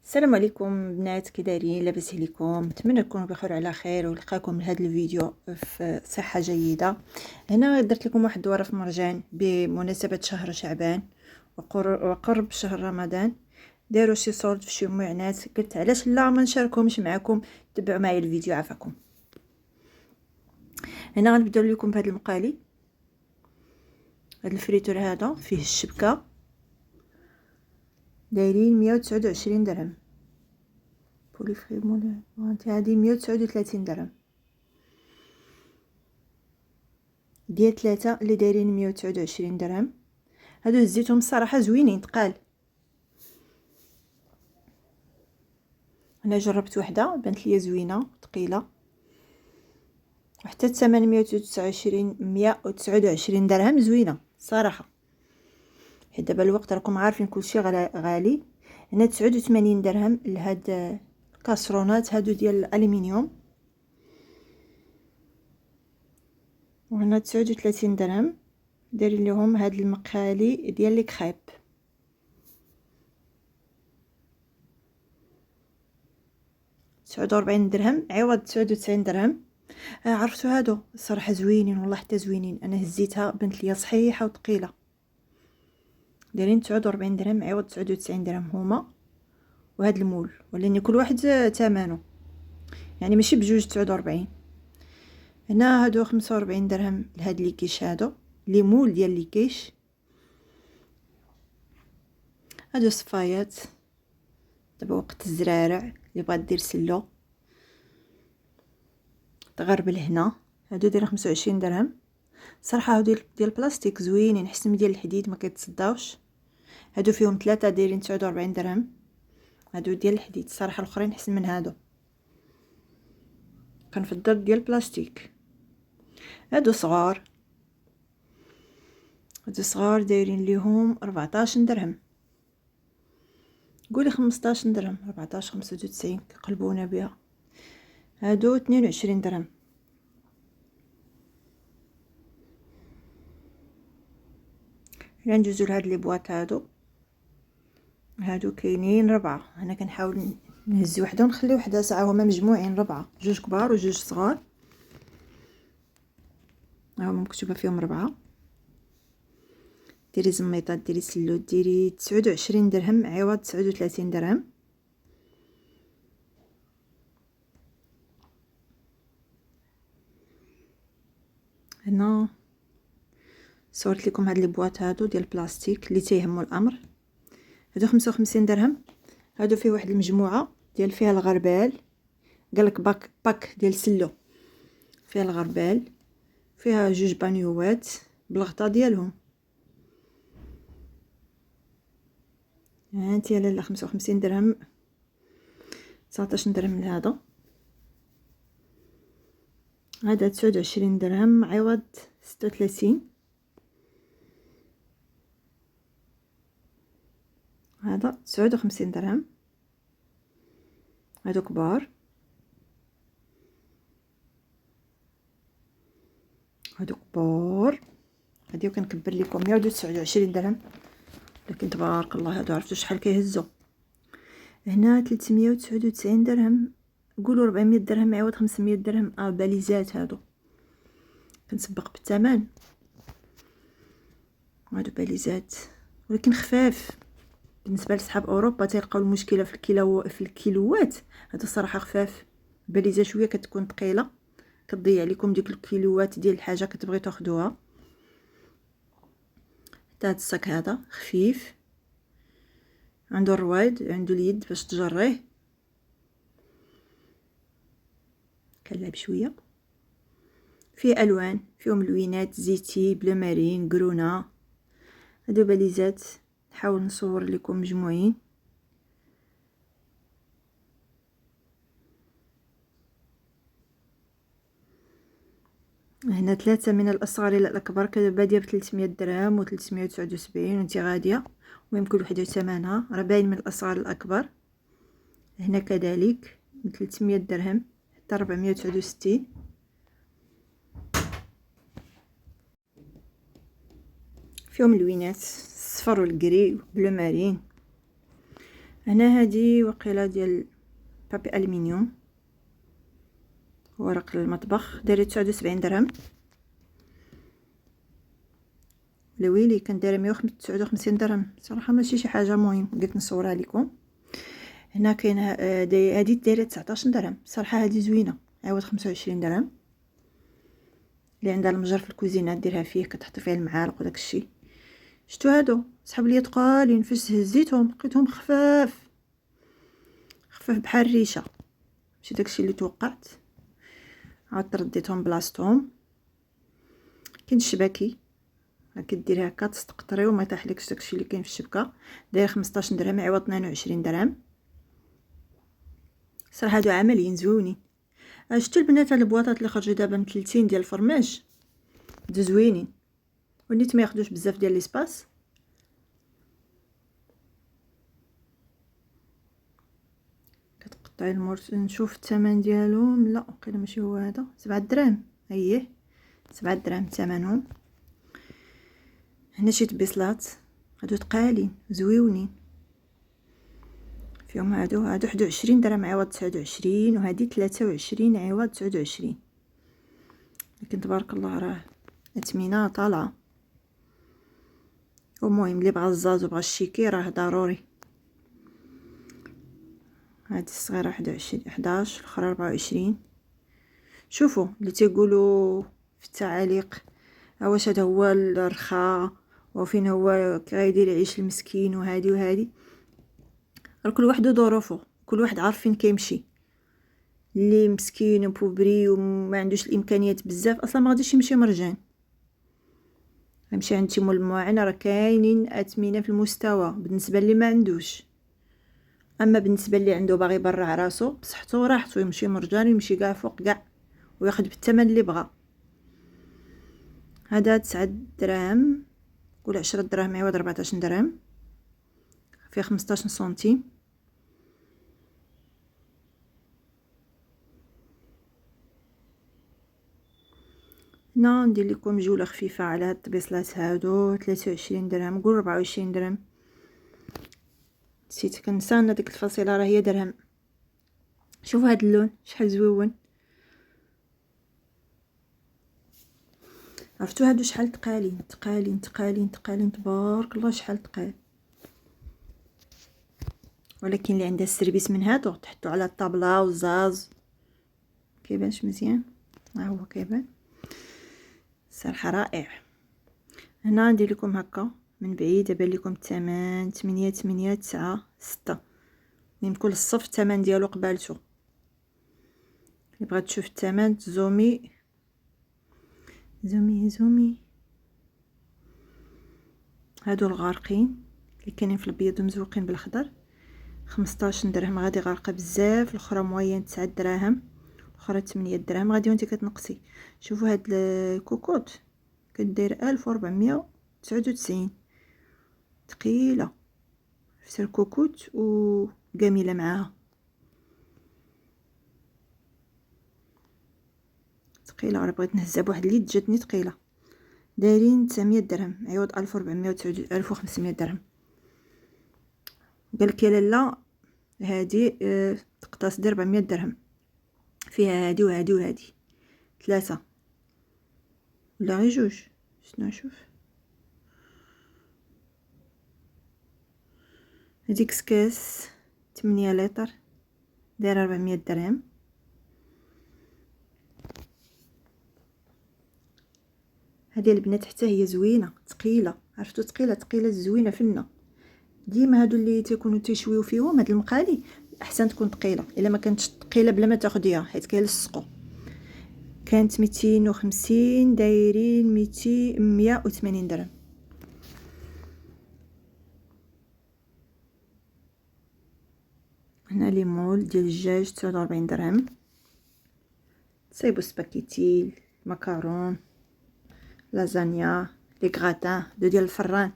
السلام عليكم بنات، كي دايرين؟ لاباس عليكم؟ نتمنى تكونوا بخير على خير ونلقاكم لهذا الفيديو في صحه جيده. هنا درت لكم واحد الدوره في مرجان بمناسبه شهر شعبان وقرب شهر رمضان. داروا شي صولد في شي معانات، قلت علاش لا ما نشاركهمش معكم. تبعوا معايا الفيديو عافاكم. هنا غنبداو لكم بهذا المقالي. هذا الفريتور هذا فيه الشبكه، دايرين 129 درهم. بولي فريمون هادي 139 درهم. ديال 3 اللي دايرين 129 درهم. هادو هزيتهم الصراحه زوينين تقال. انا جربت وحده بانت ليا زوينه ثقيله، وحتى الثمن 129 درهم زوينه صراحه. حيت دابا الوقت راكم عارفين كلشي غالي. هنا 89 درهم لهاد الكاسرونات هادو ديال الالومنيوم، وهنا 39 درهم دايرين لهم هاد المقالي ديال لي كريب. تسعود وربعين درهم عوض 99 درهم. عرفتوا هادو الصراحه زوينين والله، حتى زوينين. انا هزيتها بنت ليا صحيحه وثقيله، دايرين 49 درهم عوض 99 درهم هما. وهاد المول ولاني كل واحد ثمنه، يعني ماشي بجوج 49. هنا هادو 45 درهم لهاد لي كيش، هادو لي مول ديال لي كيش. هادو صفايات دابا وقت الزرارع اللي بغات دير سلو تغربل هنا. هادو دايرين 25 درهم. صراحه هادو ديال البلاستيك زوينين احسن من ديال الحديد، ما كيتصداوش. هادو فيهم 3 دايرين 49 درهم. هادو ديال الحديد الصراحه، الاخرين احسن من هادو، كنفضل ديال البلاستيك. هادو صغار، هادو صغار دايرين ليهم 14 درهم. قولي 15 درهم، 14 95 كيقلبونا بها. هادو 22 درهم. ندوزو لهاد لي بواط هادو كاينين 4. انا كنحاول نهز وحده ونخلي وحده ساعه، هما مجموعين 4، جوج كبار وجوج صغار. هما مكتوبه فيهم 4. ديري زميطات، ديري سلوت، ديري 29 درهم عوض 39 درهم. هنا صورت لكم هاد لي بواط هادو ديال البلاستيك اللي تيهموا الامر. هادو 55 درهم. هادو فيه واحد المجموعه ديال فيها الغربال، قالك باك ديال سلو، فيها الغربال، فيها جوج بانيوات بالغطا ديالهم. هانتي لاله 55 درهم. 19 درهم لهذا. هذا 29 درهم عوض 36. هذا 59 درهم. هادو كبار، هادو كبار. غادي كنكبر لكم 129 درهم، لكن تبارك الله هادو عرفتوا شحال كيهزوا. هنا 399 درهم، قولوا 400 درهم عوض 500 درهم. باليزات هادو كنسبق بالثمن. هادو باليزات ولكن خفاف بالنسبه لصحاب اوروبا، تيلقاو المشكله في الكيلوات. هادو الصراحه خفاف. باليزه شويه كتكون ثقيله، كتضيع لكم ديك الكيلوات ديال الحاجه كتبغي تاخذوها. حتى هاد الصاك هذا خفيف، عنده الرويد، عنده اليد باش تجريه. كنلعب شويه. فيه الوان، فيهم لوينات زيتي، بلو مارين، كرونا. هادو باليزات نحاول نصور لكم مجموعين. هنا 3 من الاصغر الى الاكبر، باديه ب 300 درهم و 379 وانت غاديه. المهم كل وحده ثمنها راه باين من الاصغر للاكبر. هنا كذلك من 300 درهم حتى 469. فيهم لوينات الصفر والكري بلو مارين. هنا هادي وقيله ديال بابي الومنيوم، ورق المطبخ، دايره 79 درهم. الويلي كان دايره 159 درهم. صراحه ماشي شي حاجه مهم، قلت نصورها لكم. هنا كاين هادي دايره 19 درهم. صراحه هادي زوينه، عوض 25 درهم. اللي عندها المجر في الكوزينه ديرها فيه، كتحط فيه المعالق وداك الشيء. شتو هادو صحاب لي ثقالين، فاش هزيتهم لقيتهم خفاف بحال الريشه، ماشي داكشي اللي توقعت. عاد رديتهم بلاصتهم. كاين الشباكي كديري هكا تستقطري وما يطيحلكش داكشي اللي كاين في الشبكه. داير 15 درهم عوض 22 درهم. صراحه هادو عمليين زوينين. شفتوا البنات هاد البواطات اللي خرجوا دابا مثلثين ديال الفرماج، هادو زوينين ونيت ما ياخذوش بزاف ديال ليسباس. كتقطعي المرس. نشوف الثمن ديالهم، لا وقيلا ماشي هو هذا. 7 دراهم. اييه 7 دراهم ثمنهم. هنا شي طبيصلات، هادو ثقالين زويونين فيهم. هادو 21 درهم عوض 29، وهادي 23 عوض 29. لكن تبارك الله راه اثمنه طالعه. المهم اللي بغى الزاز وبغى الشيكي راه ضروري. هادي الصغيره 21 11، الاخرى 24. شوفوا اللي تيقولوا في التعاليق واش هذا هو الرخاء وفين هو غيدير يعيش المسكين وهادي راه كل واحد وظروفه، كل واحد عارف فين كيمشي. اللي مسكين وبوبري وما عندوش الامكانيات بزاف اصلا ما غاديش يمشي مرجان، يمشي عند تيمول المواعن. راه كاينين اثمنه في المستوى بالنسبه اللي ما عندوش. اما بالنسبه اللي عنده باغي يبرع راسو بصحته وراحته، يمشي مرجان، يمشي كاع فوق كاع وياخذ بالثمن اللي بغى. هذا 9 دراهم، قول 10 دراهم عوض 14 درهم، فيه 15 سنتيم. هنا ندير لكم جوله خفيفه على هاد الطبيصلات هادو. 23 درهم، قول 24 درهم. نسيت كنسى ان ديك الفصيله راه هي درهم. شوفوا هاد اللون شحال زويون. عرفتوا هادو شحال تقالين تبارك الله شحال تقال. ولكن اللي عندها السيرفيس من هادو تحطوا على الطابله والزاز. كيبانش مزيان؟ ها هو كيبان صراحه رائع. هنا ندير لكم هكا من بعيد يبان لكم الثمن 8 9 6. كل الصف الثمن ديالو قبالته. اللي بغات تشوف الثمن زومي. هادو الغارقين اللي كاينين في الابيض ومزوقين بالخضر 15 درهم. غادي غارقه بزاف. الاخرى موين 9 دراهم، الاخرى 8 دراهم. غادي وانت كتنقصي. شوفوا هاد الكوكوط كدير 1499 ثقيله. في الكوكوط وجميله معاها ثقيله. راه بغيت نهزها بواحد اليد جاتني ثقيله. دايرين 900 درهم عوض 1400 درهم. قالك يا لاله هادي تقطاس دير 400 درهم، فيها هادي وهادي وهادي ثلاثه ولا غير جوج. شنو نشوف هاديك كاس 8 لتر دايره 400 درهم. هذه البنات حتى هي زوينه ثقيله. عرفتوا ثقيله زوينه فنه. ديما هادو اللي تيكونوا تيشويو فيهم هاد المقالي احسن تكون ثقيله. الا ما كانتش ثقيله بلا ما تاخديها حيت كيلصقوا. كانت 250 دايرين 180 درهم. هنا لي مول ديال الدجاج 49 درهم. تصايبوا سباكيتي، مكرون، لازانيا، لي غراتان ديال الفران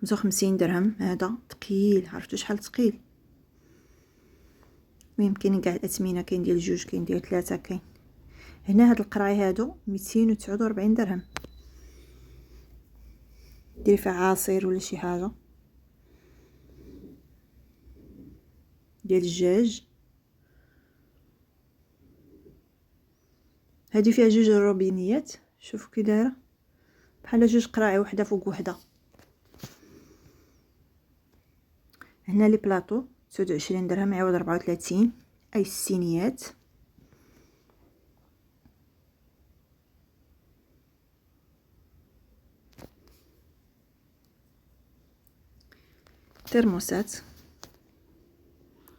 55 درهم. هذا ثقيل. عرفتوا شحال ثقيل؟ المهم كاين كاع الاثمنه، كاين ديال جوج، كاين ديال ثلاثه، كاين. هنا هاد القراي هادو 249 درهم. ديري فيه عصير ولا شي حاجه. ديال الدجاج. هذه فيها جوج روبينيات، شوفوا كي دايره بحال جوج قراعي وحده فوق وحده. هنا لي بلاطو 29 درهم عوض 34، اي السينيات. ترموسات،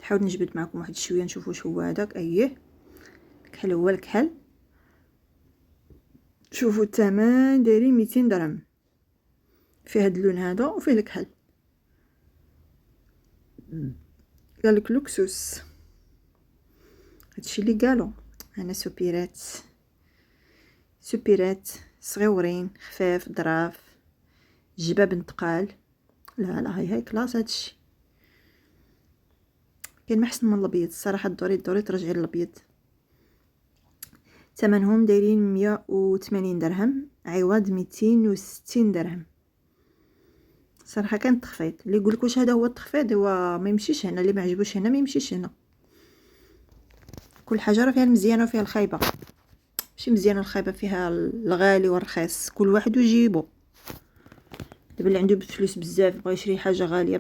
نحاول نجبد معكم واحد شويه نشوفوا واش هو هذاك. اييه الكحل، هو الكحل. شوفوا الثمن دايرين 200 درهم، فيه هاد اللون هذا وفيه الكحل. قالك لوكسوس، هادشي اللي قالوا. انا سوبيرات، سوبيرات صغيورين خفاف ظراف، جباب نتقال. لا لا هاي كلاس هادشي. كاين ما احسن من الابيض الصراحه، الدوري ترجعي للابيض. ثمنهم دايرين 180 درهم عوض 260 درهم. صراحه كان تخفيض. اللي يقولك واش هذا هو التخفيض، هو ما يمشيش هنا. اللي ما عجبوش هنا ما يمشيش هنا. كل حاجه راه فيها المزيانه وفيها الخايبه، ماشي مزيانه الخايبه، فيها الغالي والرخيص، كل واحد ويجيبو. دابا اللي عنده فلوس بزاف بغى يشري حاجه غاليه